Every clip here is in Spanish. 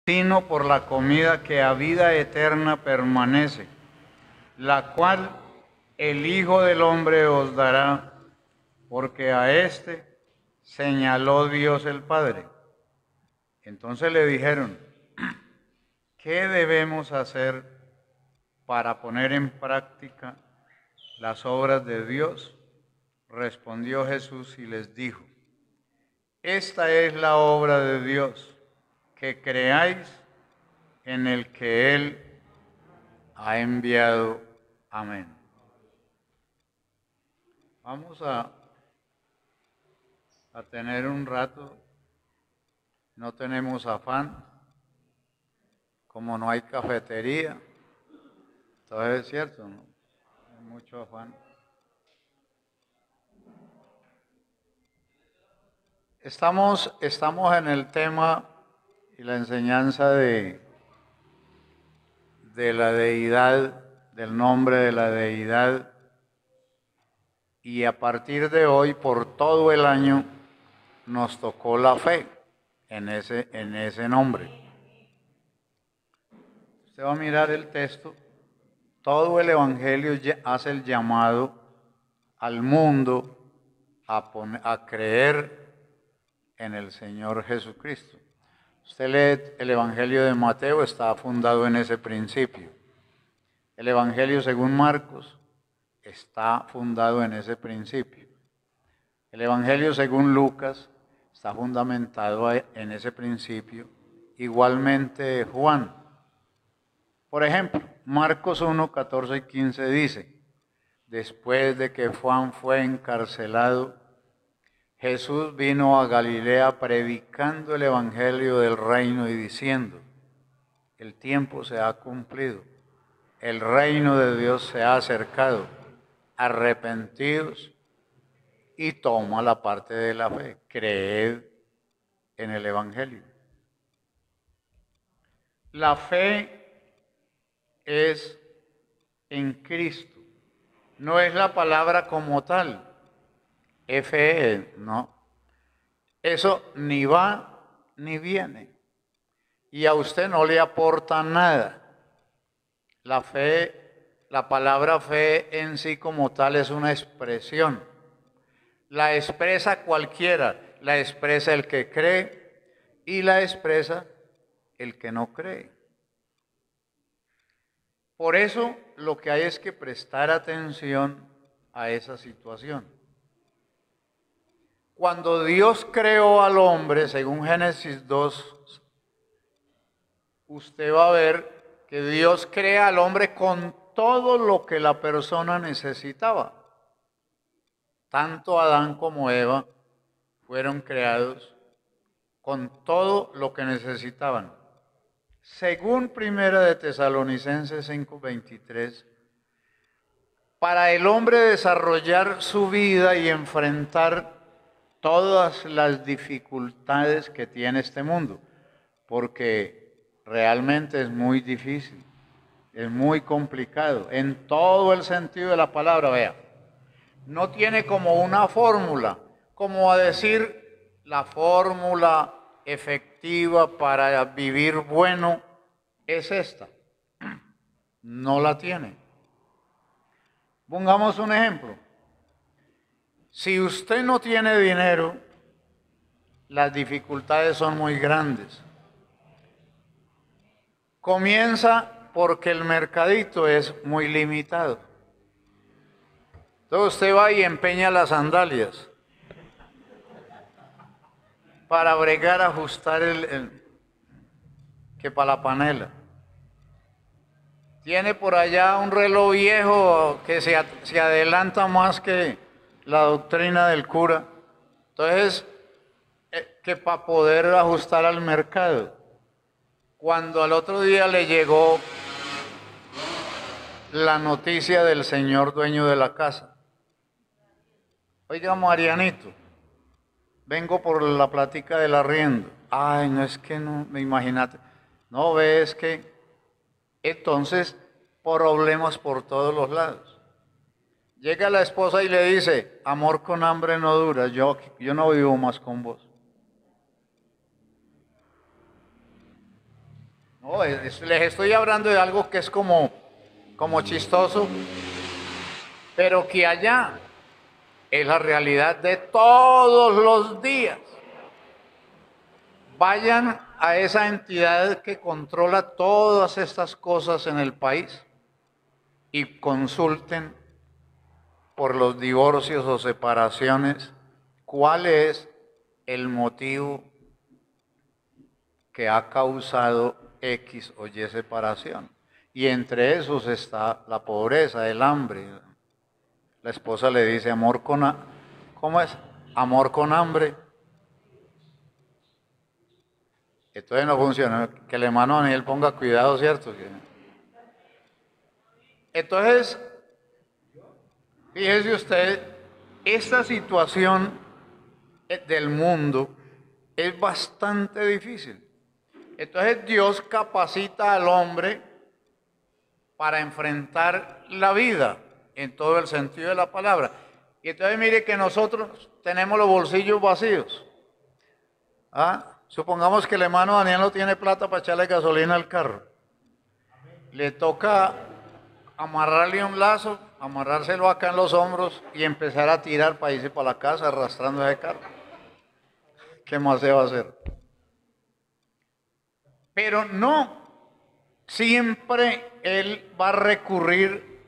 sino por la comida que a vida eterna permanece, la cual el Hijo del Hombre os dará, porque a éste señaló Dios el Padre. Entonces le dijeron, ¿qué debemos hacer para poner en práctica las obras de Dios? Respondió Jesús y les dijo, esta es la obra de Dios, que creáis en el que Él ha enviado. Amén. Vamos a tener un rato, no tenemos afán, como no hay cafetería, entonces es cierto, no hay mucho afán. Estamos en el tema y la enseñanza de la deidad, del nombre de la deidad, y a partir de hoy, por todo el año, nos tocó la fe en ese nombre. Usted va a mirar el texto, todo el Evangelio hace el llamado al mundo a creer en el Señor Jesucristo. Usted lee el Evangelio de Mateo, está fundado en ese principio. El Evangelio según Marcos está fundado en ese principio. El Evangelio según Lucas está fundamentado en ese principio. Igualmente Juan. Por ejemplo, Marcos 1, 14 y 15 dice, después de que Juan fue encarcelado, Jesús vino a Galilea predicando el evangelio del reino y diciendo, el tiempo se ha cumplido, el reino de Dios se ha acercado, arrepentidos y toma la parte de la fe, creed en el evangelio. La fe es en Cristo, no es la palabra como tal. Fe, no. Eso ni va ni viene. Y a usted no le aporta nada. La fe, la palabra fe en sí como tal es una expresión. La expresa cualquiera, la expresa el que cree y la expresa el que no cree. Por eso lo que hay es que prestar atención a esa situación. Cuando Dios creó al hombre, según Génesis 2, usted va a ver que Dios crea al hombre con todo lo que la persona necesitaba. Tanto Adán como Eva fueron creados con todo lo que necesitaban. Según Primera de Tesalonicenses 5:23, para el hombre desarrollar su vida y enfrentar todas las dificultades que tiene este mundo, porque realmente es muy difícil, es muy complicado, en todo el sentido de la palabra, vea, no tiene como una fórmula, como a decir la fórmula efectiva para vivir bueno es esta, no la tiene. Pongamos un ejemplo. Si usted no tiene dinero, las dificultades son muy grandes. Comienza porque el mercadito es muy limitado. Entonces usted va y empeña las sandalias para bregar, ajustar que para la panela. Tiene por allá un reloj viejo que se adelanta más que la doctrina del cura. Entonces, que para poder ajustar al mercado. Cuando al otro día le llegó la noticia del señor dueño de la casa. Oiga, Marianito, vengo por la plática del arriendo. Ay, no es que no, me imagínate. No ves que entonces problemas por todos los lados. Llega la esposa y le dice, amor con hambre no dura, yo no vivo más con vos. No, les estoy hablando de algo que es como chistoso, pero que allá es la realidad de todos los días. Vayan a esa entidad que controla todas estas cosas en el país y consulten por los divorcios o separaciones cuál es el motivo que ha causado X o Y separación. Y entre esos está la pobreza, el hambre. La esposa le dice amor con ¿cómo es? Amor con hambre. Entonces no funciona. Que el hermano Daniel ponga cuidado, ¿cierto? Entonces, fíjese usted, esta situación del mundo es bastante difícil. Entonces Dios capacita al hombre para enfrentar la vida en todo el sentido de la palabra. Y entonces mire que nosotros tenemos los bolsillos vacíos. Supongamos que el hermano Daniel no tiene plata para echarle gasolina al carro. Le toca amarrarle un lazo, amarrárselo acá en los hombros y empezar a tirar para irse para la casa arrastrando ese carro. ¿Qué más se va a hacer? Pero no siempre él va a recurrir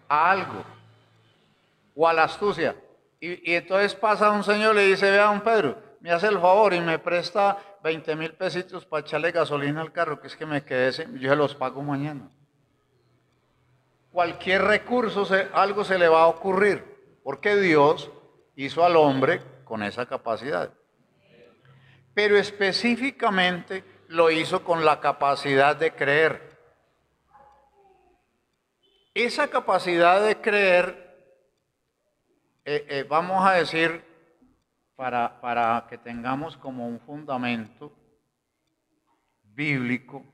a algo o a la astucia. Y entonces pasa un señor y le dice, vea don Pedro, me hace el favor y me presta 20.000 pesitos para echarle gasolina al carro, que es que me quedé, yo se los pago mañana. Cualquier recurso, algo se le va a ocurrir, porque Dios hizo al hombre con esa capacidad. Pero específicamente lo hizo con la capacidad de creer. Esa capacidad de creer, vamos a decir, para que tengamos como un fundamento bíblico,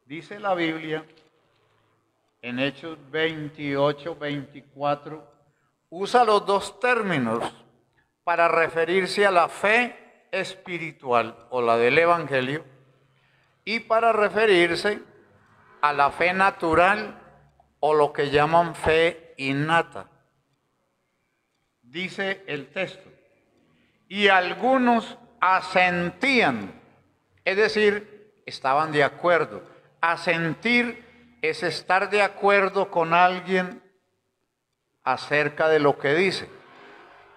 dice la Biblia en Hechos 28, 24, usa los dos términos para referirse a la fe espiritual o la del Evangelio y para referirse a la fe natural o lo que llaman fe innata. Dice el texto, y algunos asentían, es decir, estaban de acuerdo. Asentir es estar de acuerdo con alguien acerca de lo que dice,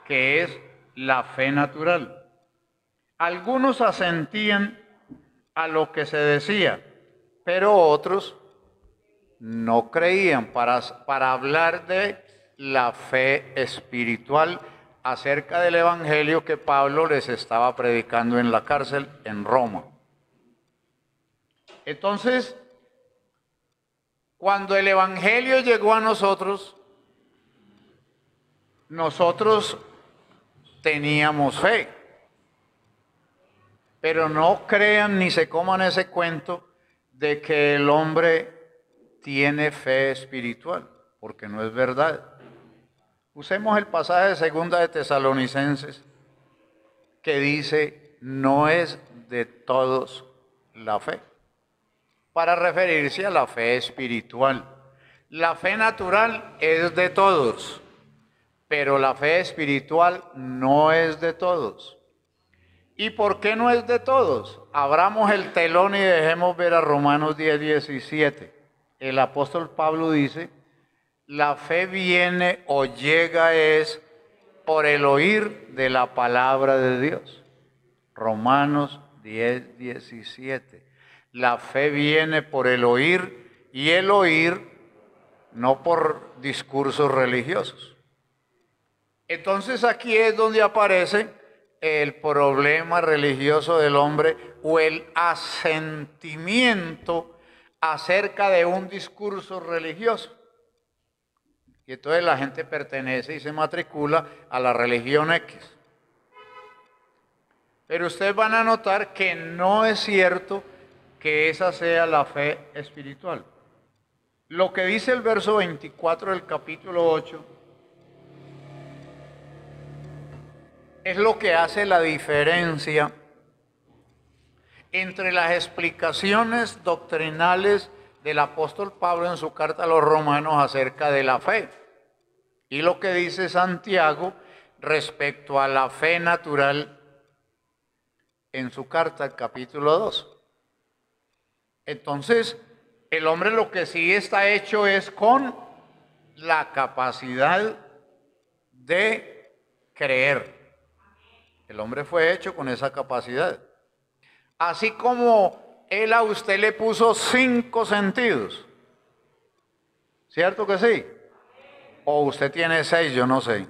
que es la fe natural. Algunos asentían a lo que se decía, pero otros no creían para hablar de la fe espiritual acerca del evangelio que Pablo les estaba predicando en la cárcel en Roma. Entonces, cuando el evangelio llegó a nosotros teníamos fe. Pero no crean ni se coman ese cuento de que el hombre tiene fe espiritual, porque no es verdad. Usemos el pasaje de Segunda de Tesalonicenses, que dice, no es de todos la fe, para referirse a la fe espiritual. La fe natural es de todos, pero la fe espiritual no es de todos. ¿Y por qué no es de todos? Abramos el telón y dejemos ver a Romanos 10, 17. El apóstol Pablo dice, la fe viene o llega es por el oír de la palabra de Dios. Romanos 10, 17. La fe viene por el oír y el oír no por discursos religiosos. Entonces aquí es donde aparece el problema religioso del hombre o el asentimiento acerca de un discurso religioso. Y entonces la gente pertenece y se matricula a la religión X. Pero ustedes van a notar que no es cierto que esa sea la fe espiritual. Lo que dice el verso 24 del capítulo 8 es lo que hace la diferencia entre las explicaciones doctrinales del apóstol Pablo en su carta a los romanos acerca de la fe y lo que dice Santiago respecto a la fe natural en su carta, capítulo 2. Entonces, el hombre lo que sí está hecho es con la capacidad de creer. El hombre fue hecho con esa capacidad. Así como él a usted le puso 5 sentidos. ¿Cierto que sí? O usted tiene 6, yo no sé.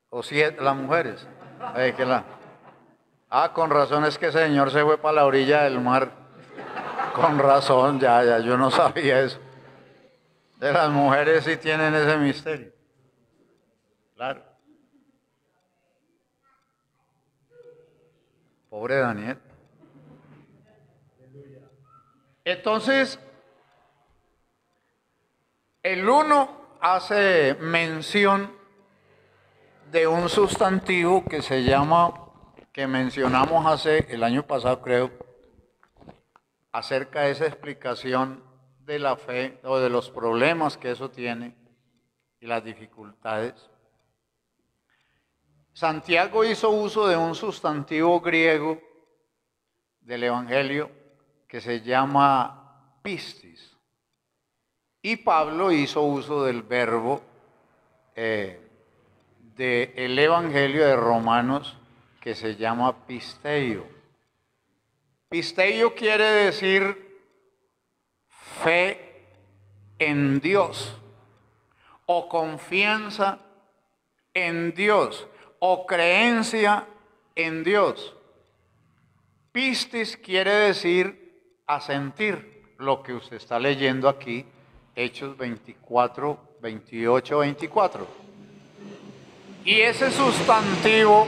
O 7, las mujeres. Con razón es que ese señor se fue para la orilla del mar. Con razón, ya, yo no sabía eso. De las mujeres sí tienen ese misterio. Claro. Pobre Daniel. Entonces, el 1 hace mención de un sustantivo que se llama, que mencionamos el año pasado creo, acerca de esa explicación de la fe o de los problemas que eso tiene y las dificultades. Santiago hizo uso de un sustantivo griego del Evangelio que se llama pistis. Y Pablo hizo uso del verbo del Evangelio de Romanos que se llama pisteio. Pisteio quiere decir fe en Dios o confianza en Dios o creencia en Dios. Pistis quiere decir asentir, lo que usted está leyendo aquí, Hechos 24, 28, 24. Y ese sustantivo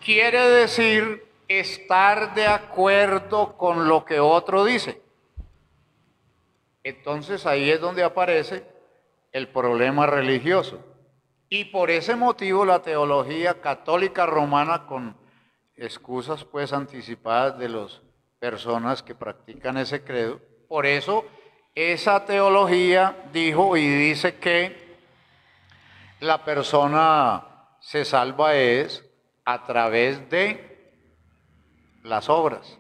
quiere decir estar de acuerdo con lo que otro dice. Entonces ahí es donde aparece el problema religioso. Y por ese motivo la teología católica romana, con excusas pues anticipadas de las personas que practican ese credo, por eso esa teología dijo y dice que la persona se salva es a través de las obras.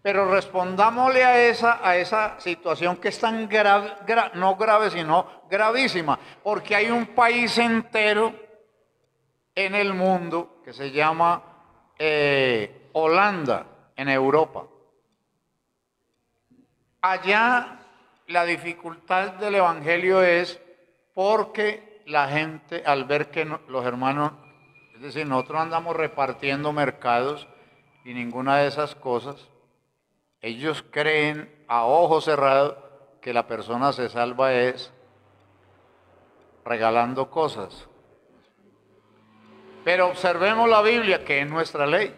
Pero respondámosle a esa situación que es tan grave, no grave, sino gravísima, porque hay un país entero en el mundo que se llama Holanda, en Europa. Allá la dificultad del Evangelio es porque la gente, al ver que los hermanos, es decir, nosotros andamos repartiendo mercados y ninguna de esas cosas, ellos creen a ojo cerrado que la persona se salva es regalando cosas. Pero observemos la Biblia, que es nuestra ley.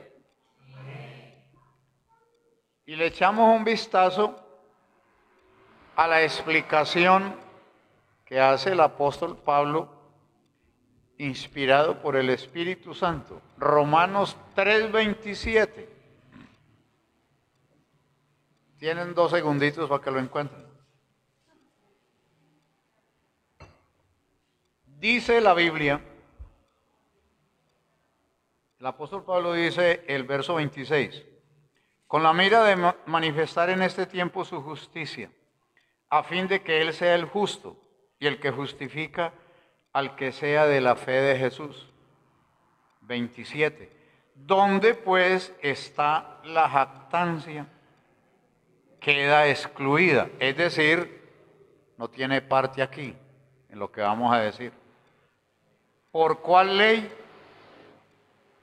Y le echamos un vistazo a la explicación que hace el apóstol Pablo, inspirado por el Espíritu Santo. Romanos 3:27. Tienen 2 segunditos para que lo encuentren. Dice la Biblia, el apóstol Pablo dice el verso 26, con la mira de manifestar en este tiempo su justicia, a fin de que Él sea el justo y el que justifica al que sea de la fe de Jesús. 27. ¿Dónde pues está la jactancia? Queda excluida, es decir, no tiene parte aquí en lo que vamos a decir. ¿Por cuál ley?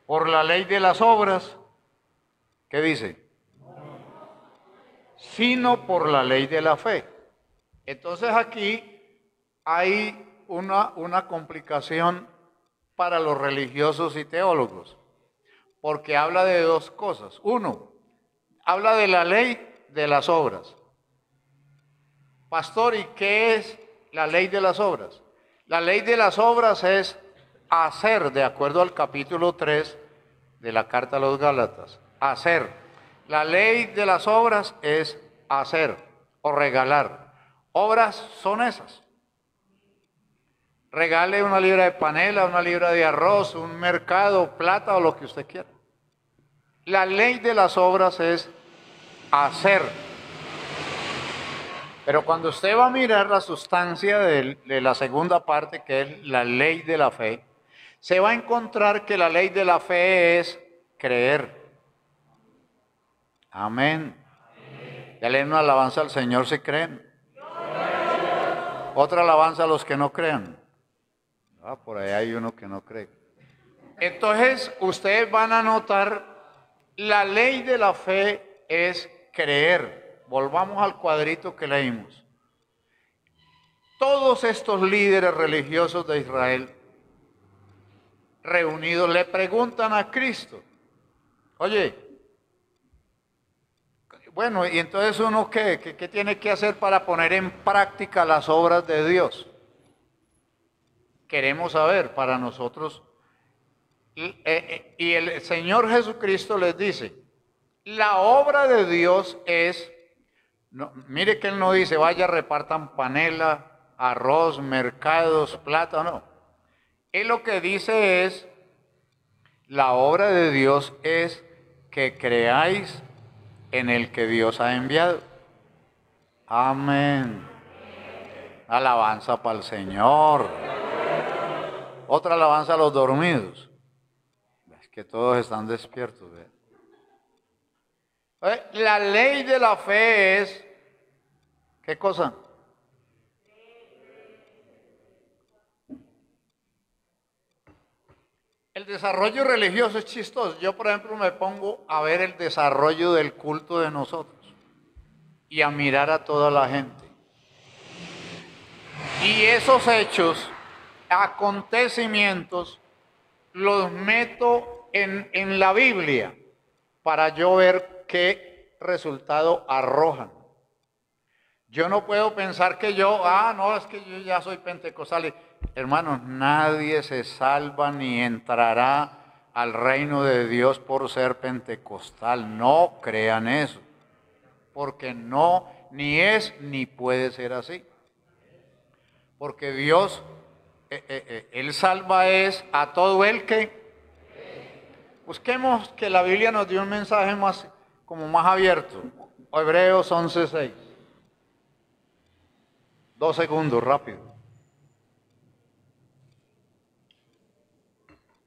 ¿Por la ley de las obras? ¿Qué dice? Sino por la ley de la fe. Entonces aquí hay una complicación para los religiosos y teólogos, porque habla de 2 cosas. 1, habla de la ley de las obras. Pastor, ¿y qué es la ley de las obras? La ley de las obras es hacer, de acuerdo al capítulo 3 de la carta a los Gálatas. Hacer. La ley de las obras es hacer o regalar. Obras son esas. Regale una libra de panela, una libra de arroz, un mercado, plata o lo que usted quiera. La ley de las obras es hacer. Pero cuando usted va a mirar la sustancia de la segunda parte, que es la ley de la fe, se va a encontrar que la ley de la fe es creer. Amén. Ya leen una alabanza al Señor si creen. Otra alabanza a los que no crean. Por ahí hay uno que no cree. Entonces, ustedes van a notar, la ley de la fe es creer. Volvamos al cuadrito que leímos. Todos estos líderes religiosos de Israel reunidos le preguntan a Cristo, oye, bueno, y entonces uno ¿qué tiene que hacer para poner en práctica las obras de Dios? Queremos saber para nosotros. Y el Señor Jesucristo les dice, la obra de Dios es, no, mire que Él no dice, vaya repartan panela, arroz, mercados, plata, no. Él lo que dice es, la obra de Dios es que creáis en el que Dios ha enviado. Amén. Alabanza para el Señor. Otra alabanza a los dormidos. Es que todos están despiertos. La ley de la fe es, ¿qué cosa? El desarrollo religioso es chistoso. Yo, por ejemplo, me pongo a ver el desarrollo del culto de nosotros y a mirar a toda la gente. Y esos hechos, acontecimientos, los meto en la Biblia para yo ver qué resultado arrojan. Yo no puedo pensar que yo, no, es que yo ya soy pentecostal. Hermanos, nadie se salva ni entrará al reino de Dios por ser pentecostal. No crean eso, porque no, ni es ni puede ser así. Porque Dios, Él salva es a todo el que... Busquemos que la Biblia nos dio un mensaje más, como más abierto. Hebreos 11:6. 2 segundos, rápido.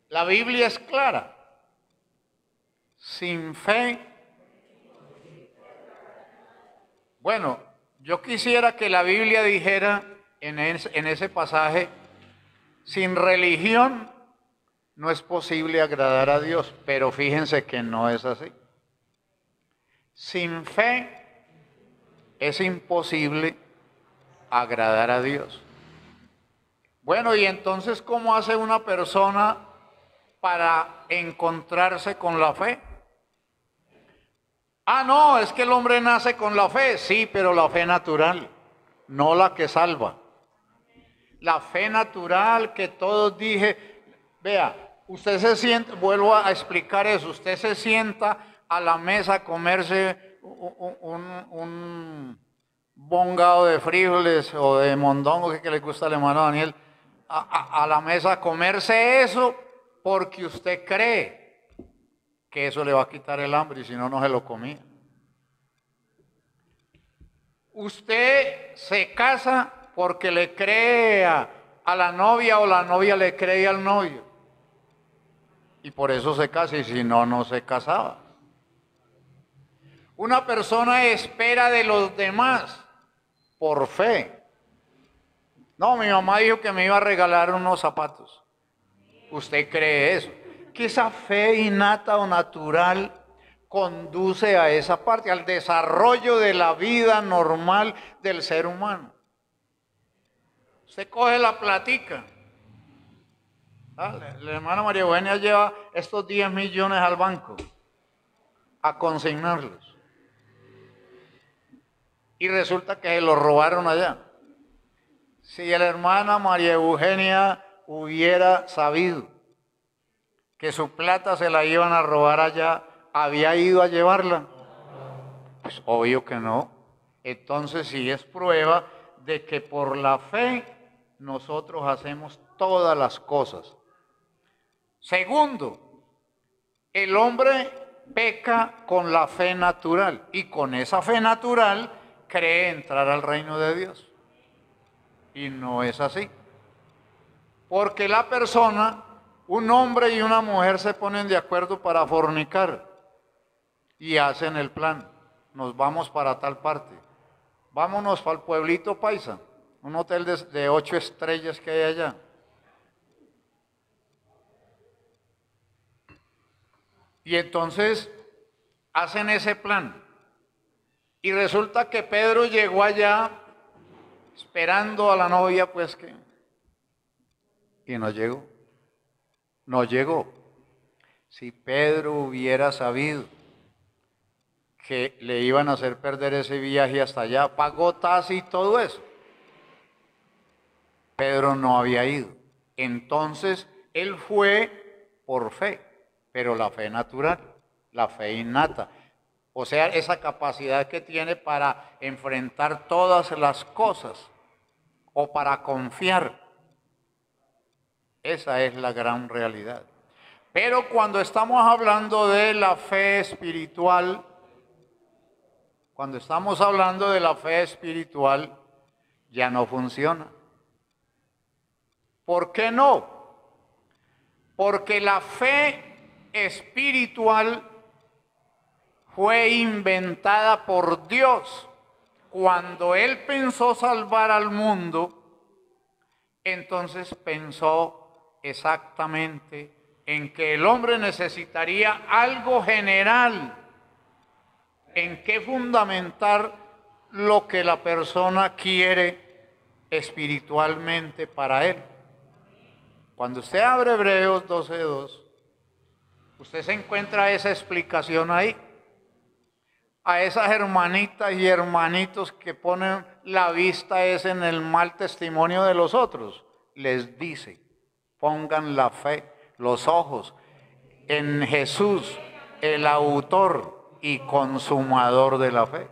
La Biblia es clara. Sin fe. Bueno, yo quisiera que la Biblia dijera en ese pasaje, sin religión no es posible agradar a Dios, pero fíjense que no es así. Sin fe es imposible agradar a Dios. Bueno, y entonces, ¿cómo hace una persona para encontrarse con la fe? No, es que el hombre nace con la fe. Sí, pero la fe natural, no la que salva. La fe natural que todos dije, vea, usted se sienta, vuelvo a explicar eso, usted se sienta a la mesa a comerse un bongado de frijoles o de mondongo que le gusta al hermano Daniel, a la mesa a comerse eso porque usted cree que eso le va a quitar el hambre y si no, no se lo comía. Usted se casa porque le cree a la novia o la novia le cree al novio. Y por eso se casa y si no, no se casaba. Una persona espera de los demás por fe. No, mi mamá dijo que me iba a regalar unos zapatos. ¿Usted cree eso? Que esa fe innata o natural conduce a esa parte, al desarrollo de la vida normal del ser humano. Usted coge la platica. La hermana María Eugenia lleva estos 10 millones al banco a consignarlos. Y resulta que se los robaron allá. Si la hermana María Eugenia hubiera sabido que su plata se la iban a robar allá, ¿había ido a llevarla? Pues obvio que no. Entonces sí es prueba de que por la fe nosotros hacemos todas las cosas. Segundo, el hombre peca con la fe natural y con esa fe natural cree entrar al reino de Dios. Y no es así. Porque la persona, un hombre y una mujer se ponen de acuerdo para fornicar y hacen el plan. Nos vamos para tal parte. Vámonos para el pueblito paisa, un hotel de 8 estrellas que hay allá. Y entonces hacen ese plan. Y resulta que Pedro llegó allá esperando a la novia, pues que... Y no llegó. No llegó. Si Pedro hubiera sabido que le iban a hacer perder ese viaje hasta allá, pagó taxi y todo eso. Pedro no había ido. Entonces, él fue por fe, pero la fe natural, la fe innata. O sea, esa capacidad que tiene para enfrentar todas las cosas o para confiar. Esa es la gran realidad. Pero cuando estamos hablando de la fe espiritual, ya no funciona. ¿Por qué no? Porque la fe espiritual fue inventada por Dios. Cuando Él pensó salvar al mundo, entonces pensó exactamente en que el hombre necesitaría algo general, en qué fundamentar lo que la persona quiere espiritualmente para él. Cuando usted abre Hebreos 12:2, usted se encuentra esa explicación ahí. A esas hermanitas y hermanitos que ponen la vista en el mal testimonio de los otros, les dice, pongan la fe, los ojos en Jesús, el autor y consumador de la fe.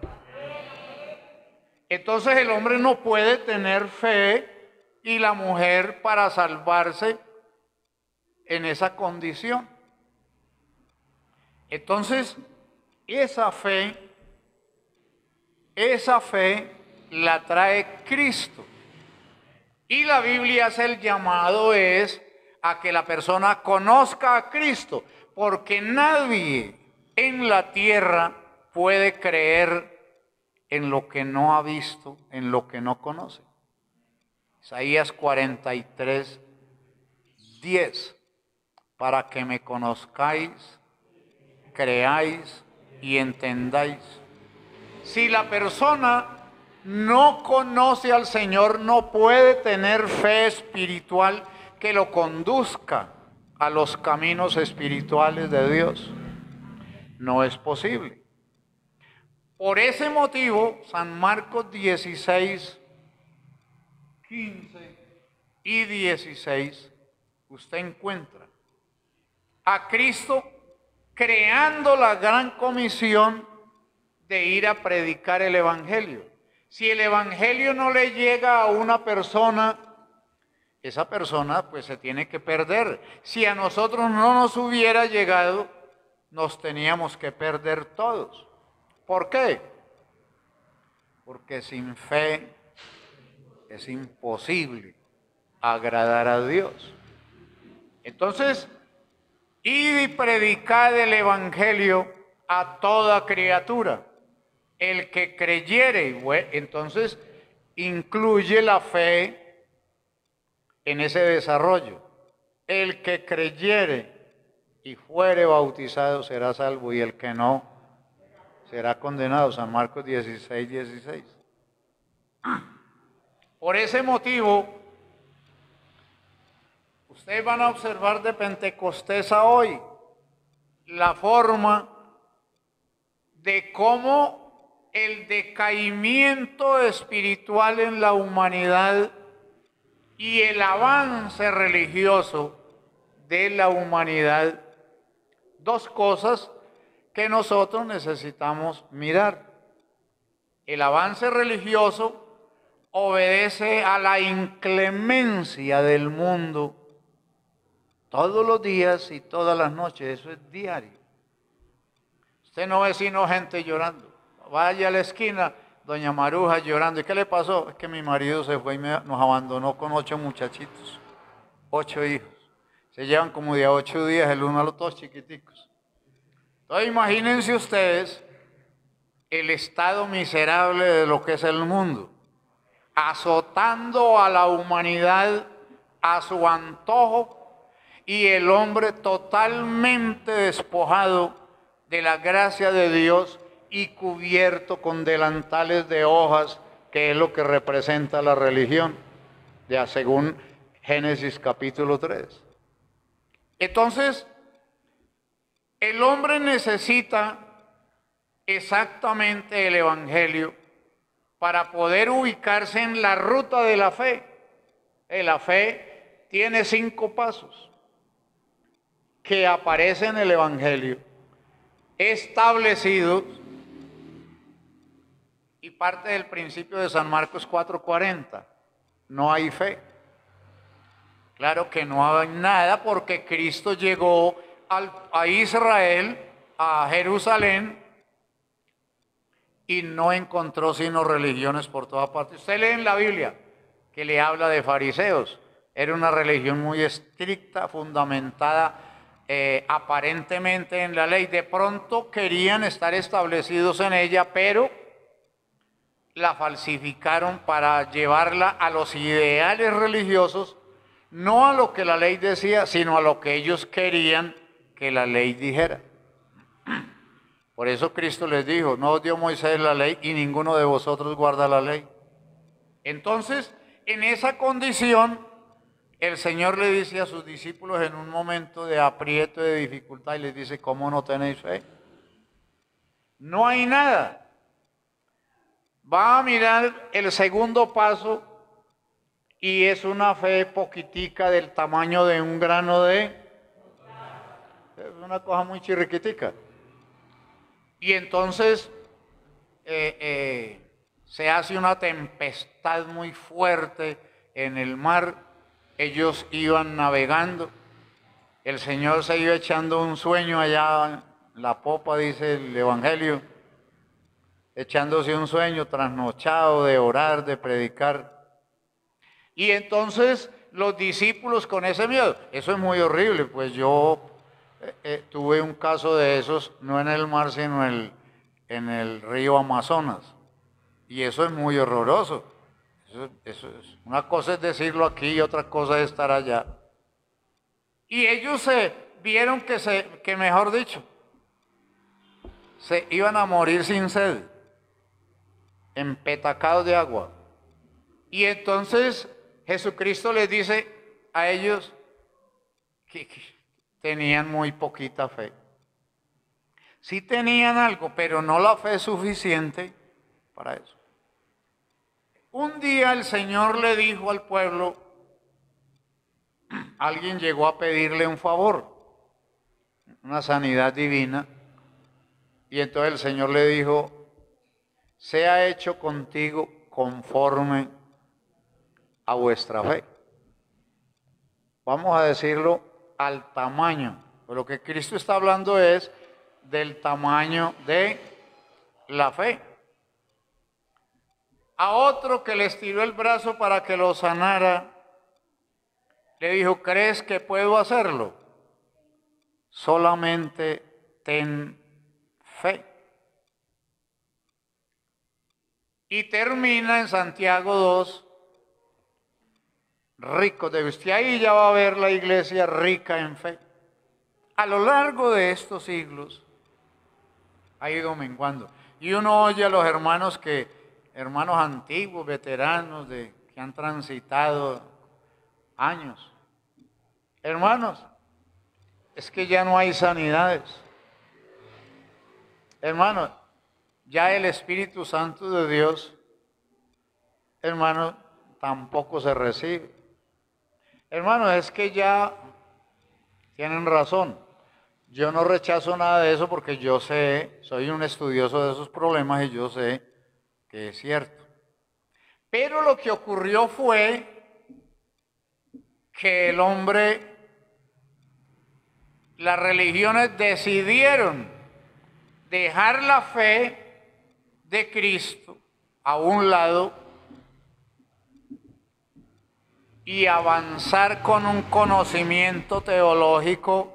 Entonces el hombre no puede tener fe y la mujer para salvarse en esa condición. Entonces, esa fe la trae Cristo. Y la Biblia hace el llamado a que la persona conozca a Cristo, porque nadie en la tierra puede creer en lo que no ha visto, en lo que no conoce. Isaías 43:10, para que me conozcáis, creáis y entendáis. Si la persona no conoce al Señor, no puede tener fe espiritual que lo conduzca a los caminos espirituales de Dios. No es posible. Por ese motivo, San Marcos 16:15 y 16, usted encuentra a Cristo creando la gran comisión de ir a predicar el Evangelio. Si el Evangelio no le llega a una persona, esa persona pues se tiene que perder. Si a nosotros no nos hubiera llegado, nos teníamos que perder todos. ¿Por qué? Porque sin fe es imposible agradar a Dios. Entonces, id y predicad el Evangelio a toda criatura. El que creyere, entonces incluye la fe en ese desarrollo. El que creyere y fuere bautizado será salvo, y el que no será condenado. San Marcos 16:16. Por ese motivo, ustedes van a observar de Pentecostés a hoy la forma de cómo el decaimiento espiritual en la humanidad y el avance religioso de la humanidad. Dos cosas que nosotros necesitamos mirar. El avance religioso obedece a la inclemencia del mundo todos los días y todas las noches. Eso es diario. Usted no ve sino gente llorando. Vaya a la esquina, doña Maruja llorando. ¿Y qué le pasó? Es que mi marido se fue y nos abandonó con 8 muchachitos, 8 hijos. Se llevan como de a 8 días el uno a los dos chiquiticos. Entonces imagínense ustedes el estado miserable de lo que es el mundo, azotando a la humanidad a su antojo y el hombre totalmente despojado de la gracia de Dios y cubierto con delantales de hojas, que es lo que representa la religión, ya según Génesis capítulo 3. Entonces, el hombre necesita exactamente el Evangelio para poder ubicarse en la ruta de la fe. La fe tiene 5 pasos que aparecen en el Evangelio, establecidos, y parte del principio de San Marcos 4:40. No hay fe. Claro que no hay nada, porque Cristo llegó a Israel, a Jerusalén, y no encontró sino religiones por toda parte. Usted lee en la Biblia que le habla de fariseos. Era una religión muy estricta, fundamentada aparentemente en la ley. De pronto querían estar establecidos en ella, pero la falsificaron para llevarla a los ideales religiosos, no a lo que la ley decía, sino a lo que ellos querían que la ley dijera. Por eso Cristo les dijo: no os dio Moisés la ley y ninguno de vosotros guarda la ley. Entonces, en esa condición, el Señor le dice a sus discípulos en un momento de aprieto, de dificultad, y les dice: ¿cómo no tenéis fe? No hay nada. Va a mirar el segundo paso, y es una fe poquitica del tamaño de un grano de... Es una cosa muy chirriquitica. Y entonces se hace una tempestad muy fuerte en el mar. Ellos iban navegando. El Señor se iba echando un sueño allá en la popa, dice el Evangelio, echándose un sueño trasnochado de orar, de predicar. Y entonces los discípulos con ese miedo, eso es muy horrible, pues yo tuve un caso de esos, no en el mar, sino en el río Amazonas, y eso es muy horroroso. Eso es, una cosa es decirlo aquí y otra cosa es estar allá. Y ellos se vieron que mejor dicho, se iban a morir sin sed, empetacados de agua. Y entonces Jesucristo les dice a ellos que tenían muy poquita fe. Sí tenían algo, pero no la fe suficiente para eso. Un día el Señor le dijo al pueblo, alguien llegó a pedirle un favor, una sanidad divina, y entonces el Señor le dijo: sea hecho contigo conforme a vuestra fe. Vamos a decirlo al tamaño. Lo que Cristo está hablando es del tamaño de la fe. A otro que le estiró el brazo para que lo sanara, le dijo: ¿crees que puedo hacerlo? Solamente ten fe. Y termina en Santiago 2, rico de usted. Ahí ya va a ver la iglesia rica en fe. A lo largo de estos siglos ha ido menguando. Y uno oye a los hermanos antiguos, veteranos, que han transitado años. Hermanos, es que ya no hay sanidades. Hermanos, ya el Espíritu Santo de Dios, hermanos, tampoco se recibe. Hermanos, es que ya Tienen razón. Yo no rechazo nada de eso porque yo sé, soy un estudioso de esos problemas y yo sé que es cierto. Pero lo que ocurrió fue que el hombre, las religiones decidieron dejar la fe de Cristo a un lado y avanzar con un conocimiento teológico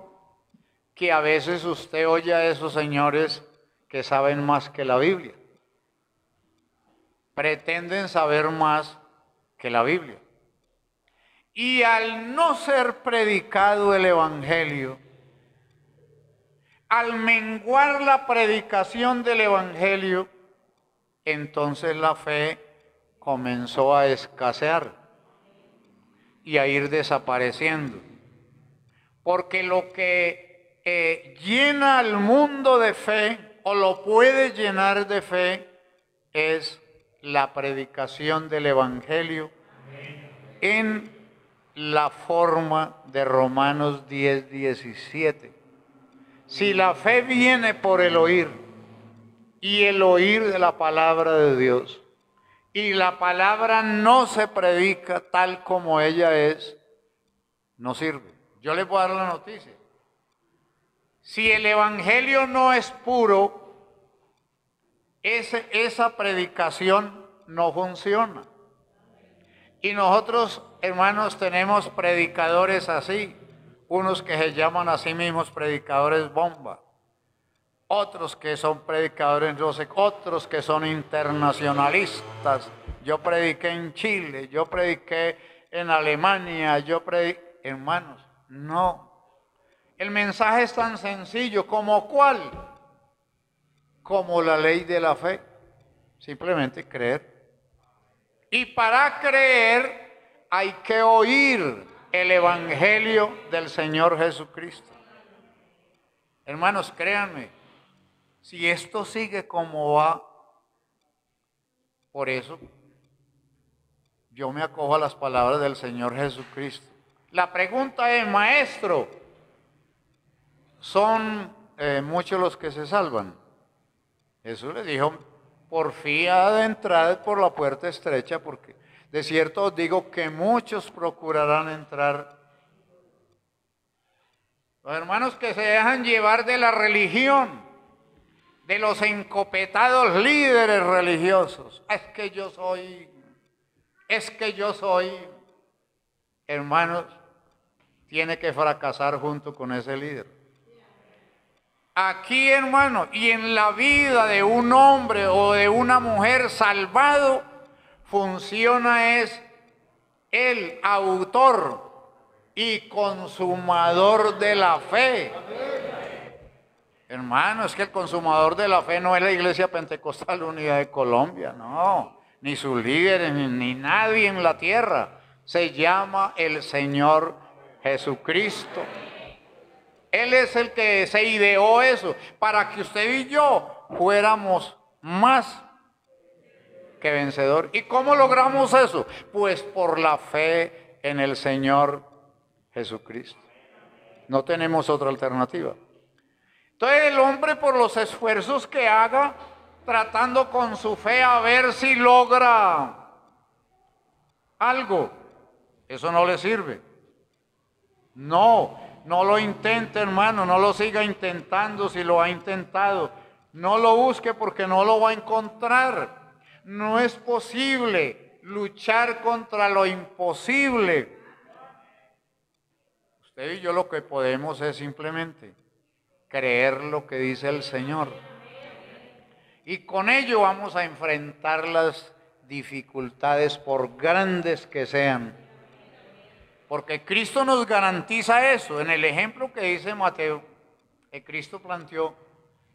que a veces usted oye a esos señores que saben más que la Biblia. Pretenden saber más que la Biblia. Y al no ser predicado el Evangelio, al menguar la predicación del Evangelio, entonces la fe comenzó a escasear y a ir desapareciendo. Porque lo que llena al mundo de fe, o lo puede llenar de fe, es la predicación del Evangelio en la forma de Romanos 10:17. Si la fe viene por el oír, y el oír de la palabra de Dios, y la palabra no se predica tal como ella es, no sirve. Yo les voy a dar la noticia. Si el Evangelio no es puro, esa predicación no funciona. Y nosotros, hermanos, tenemos predicadores así, unos que se llaman a sí mismos predicadores bomba, otros que son predicadores, no sé, otros que son internacionalistas. Yo prediqué en Chile, yo prediqué en Alemania, yo prediqué, hermanos, no. El mensaje es tan sencillo, ¿como cuál? Como la ley de la fe, simplemente creer. Y para creer hay que oír el Evangelio del Señor Jesucristo. Hermanos, créanme, si esto sigue como va, por eso yo me acojo a las palabras del Señor Jesucristo. La pregunta es, maestro, ¿son muchos los que se salvan? Jesús le dijo, porfía de entrada por la puerta estrecha, porque de cierto os digo que muchos procurarán entrar. Los hermanos que se dejan llevar de la religión, de los encopetados líderes religiosos, es que yo soy, hermanos, tiene que fracasar junto con ese líder. Aquí, hermano, y en la vida de un hombre o de una mujer salvado, funciona es el autor y consumador de la fe. Hermano, es que el consumador de la fe no es la Iglesia Pentecostal Unida de Colombia, no, ni sus líderes, ni nadie en la tierra. Se llama el Señor Jesucristo. Él es el que se ideó eso, para que usted y yo fuéramos más que vencedor. ¿Y cómo logramos eso? Pues por la fe en el Señor Jesucristo. No tenemos otra alternativa. Entonces el hombre, por los esfuerzos que haga, tratando con su fe a ver si logra algo, eso no le sirve. No lo intente, hermano, no lo siga intentando si lo ha intentado. No lo busque porque no lo va a encontrar. No es posible luchar contra lo imposible. Usted y yo lo que podemos es simplemente creer lo que dice el Señor. Y con ello vamos a enfrentar las dificultades, por grandes que sean. Porque Cristo nos garantiza eso. En el ejemplo que dice Mateo, que Cristo planteó,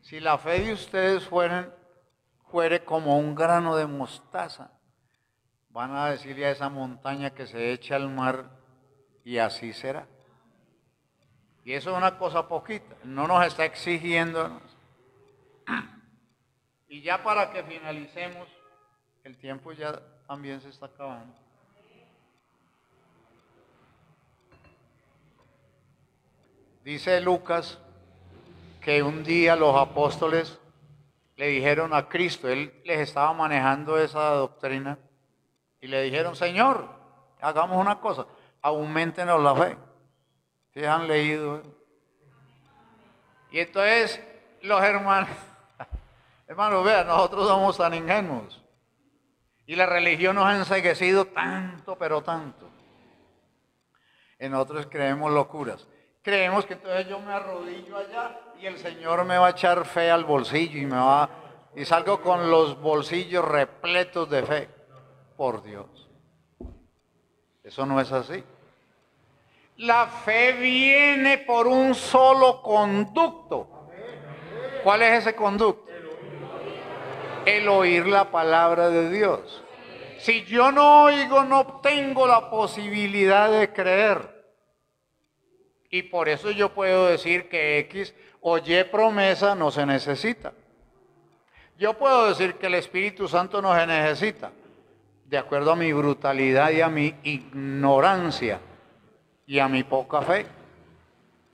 si la fe de ustedes fuere como un grano de mostaza, van a decirle a esa montaña que se eche al mar y así será. Y eso es una cosa poquita, no nos está exigiendo. Y ya para que finalicemos, el tiempo ya también se está acabando. Dice Lucas que un día los apóstoles le dijeron a Cristo, él les estaba manejando esa doctrina, y le dijeron: Señor, hagamos una cosa, auméntenos la fe. ¿Ustedes han leído? Y entonces los hermanos, hermanos, vean, nosotros somos tan ingenuos. Y la religión nos ha enceguecido tanto, pero tanto. En nosotros creemos locuras. Creemos que entonces yo me arrodillo allá y el Señor me va a echar fe al bolsillo y salgo con los bolsillos repletos de fe. Por Dios. Eso no es así. La fe viene por un solo conducto. ¿Cuál es ese conducto? El oír la palabra de Dios. Si yo no oigo, no tengo la posibilidad de creer. Y por eso yo puedo decir que X o Y promesa no se necesita. Yo puedo decir que el Espíritu Santo no se necesita, de acuerdo a mi brutalidad y a mi ignorancia y a mi poca fe.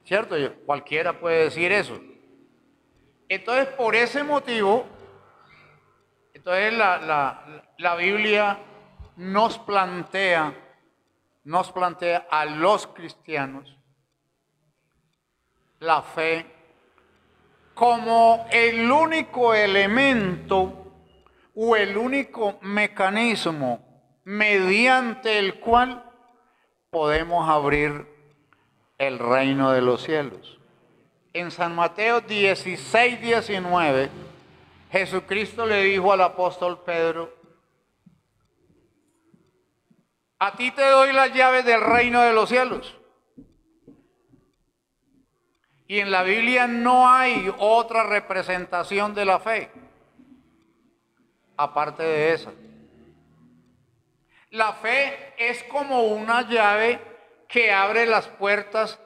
¿Cierto? Cualquiera puede decir eso. Entonces, por ese motivo, entonces la Biblia nos plantea a los cristianos la fe como el único elemento o el único mecanismo mediante el cual podemos abrir el reino de los cielos. En San Mateo 16, 19, Jesucristo le dijo al apóstol Pedro: a ti te doy las llaves del reino de los cielos. Y en la Biblia no hay otra representación de la fe, aparte de esa. La fe es como una llave que abre las puertas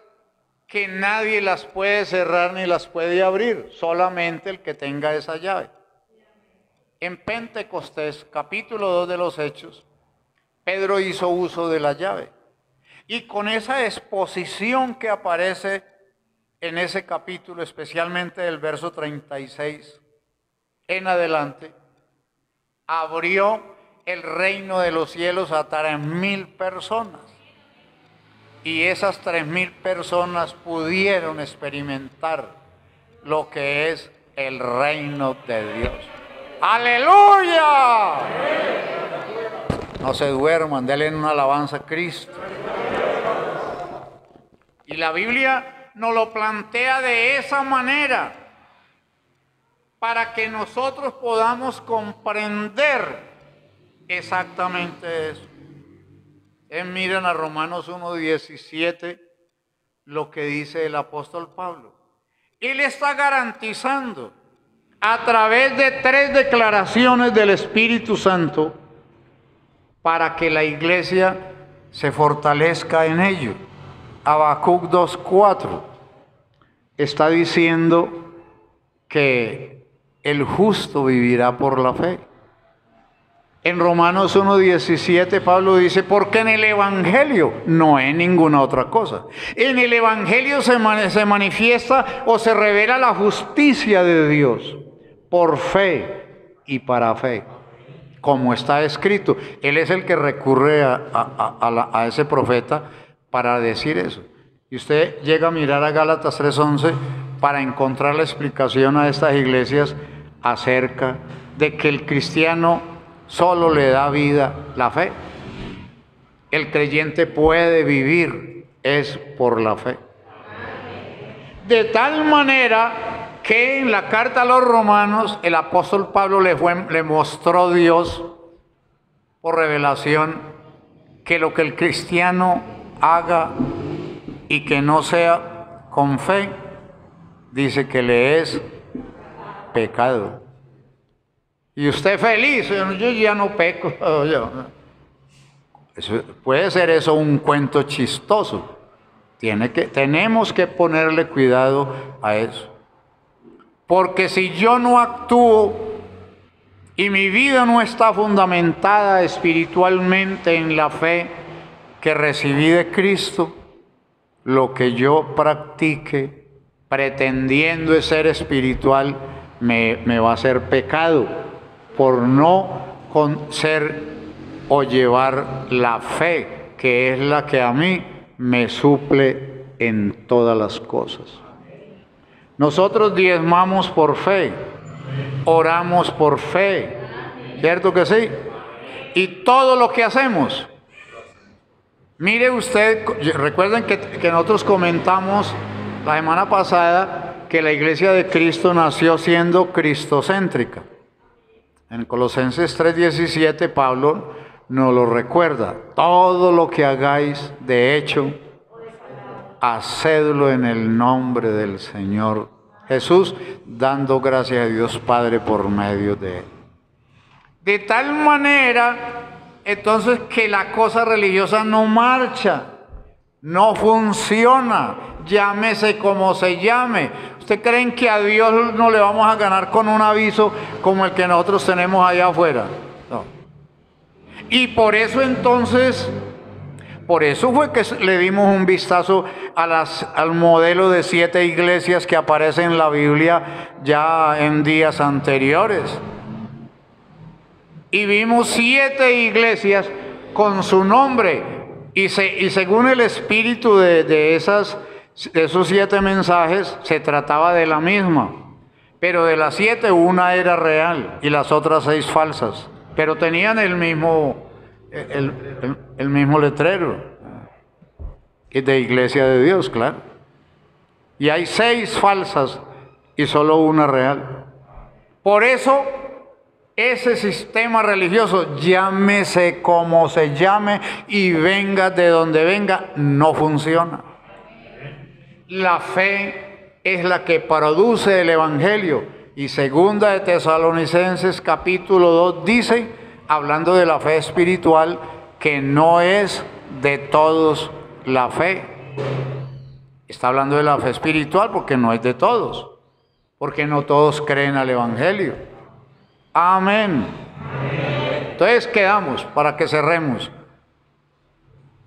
que nadie las puede cerrar ni las puede abrir, solamente el que tenga esa llave. En Pentecostés, capítulo 2 de los Hechos, Pedro hizo uso de la llave. Y con esa exposición que aparece en ese capítulo, especialmente del verso 36 en adelante, abrió el reino de los cielos a 3,000 personas. Y esas 3,000 personas pudieron experimentar lo que es el reino de Dios. ¡Aleluya! No se duerman, denle una alabanza a Cristo. Y la Biblia nos lo plantea de esa manera para que nosotros podamos comprender exactamente eso. Miren a Romanos 1:17 lo que dice el apóstol Pablo. Él está garantizando a través de 3 declaraciones del Espíritu Santo para que la iglesia se fortalezca en ello. Habacuc 2:4 está diciendo que el justo vivirá por la fe. En Romanos 1:17 Pablo dice: porque en el Evangelio, no en ninguna otra cosa, en el Evangelio se manifiesta o se revela la justicia de Dios por fe y para fe, como está escrito. Él es el que recurre a ese profeta para decir eso. Y usted llega a mirar a Gálatas 3:11 para encontrar la explicación a estas iglesias acerca de que el cristiano solo le da vida la fe. El creyente puede vivir es por la fe. De tal manera que en la carta a los romanos el apóstol Pablo le mostró Dios por revelación que lo que el cristiano haga y que no sea con fe, dice que le es pecado. Y usted feliz: yo ya no peco. Puede ser eso un cuento chistoso. Tenemos que ponerle cuidado a eso. Porque si yo no actúo y mi vida no está fundamentada espiritualmente en la fe que recibí de Cristo, lo que yo practique pretendiendo ser espiritual me va a ser pecado por no ser o llevar la fe, que es la que a mí me suple en todas las cosas. Nosotros diezmamos por fe, oramos por fe, ¿cierto que sí? Y todo lo que hacemos, mire usted, recuerden que nosotros comentamos la semana pasada que la Iglesia de Cristo nació siendo cristocéntrica. En Colosenses 3:17 Pablo nos lo recuerda: todo lo que hagáis de hecho, hacedlo en el nombre del Señor Jesús, dando gracias a Dios Padre por medio de Él. De tal manera, entonces, que la cosa religiosa no marcha, no funciona, llámese como se llame. ¿Usted creen que a Dios no le vamos a ganar con un aviso como el que nosotros tenemos allá afuera? No. Y por eso entonces, por eso fue que le dimos un vistazo al modelo de 7 iglesias que aparece en la Biblia ya en días anteriores. Y vimos 7 iglesias con su nombre. Y según el espíritu de esos 7 mensajes, se trataba de la misma. Pero de las 7, una era real y las otras 6 falsas. Pero tenían el mismo letrero. Y de Iglesia de Dios, claro. Y hay 6 falsas y solo una real. Por eso, ese sistema religioso, llámese como se llame y venga de donde venga, no funciona. La fe es la que produce el Evangelio. Y segunda de Tesalonicenses capítulo 2 dice, hablando de la fe espiritual, que no es de todos la fe. Está hablando de la fe espiritual porque no es de todos, porque no todos creen al Evangelio. Amén. Entonces quedamos para que cerremos.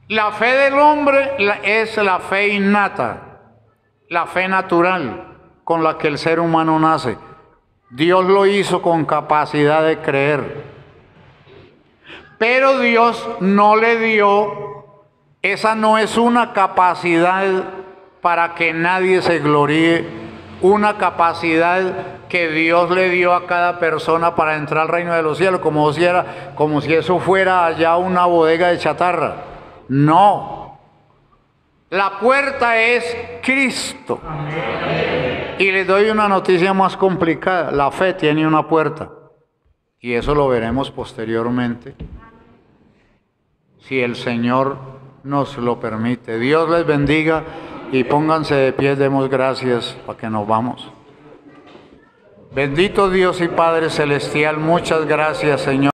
La fe del hombre es la fe innata, la fe natural con la que el ser humano nace. Dios lo hizo con capacidad de creer. Pero Dios no le dio, esa no es una capacidad para que nadie se gloríe, una capacidad que Dios le dio a cada persona para entrar al reino de los cielos, como si eso fuera allá una bodega de chatarra. No. La puerta es Cristo. Y les doy una noticia más complicada. La fe tiene una puerta. Y eso lo veremos posteriormente, si el Señor nos lo permite. Dios les bendiga y pónganse de pie, demos gracias para que nos vamos. Bendito Dios y Padre Celestial, muchas gracias, Señor.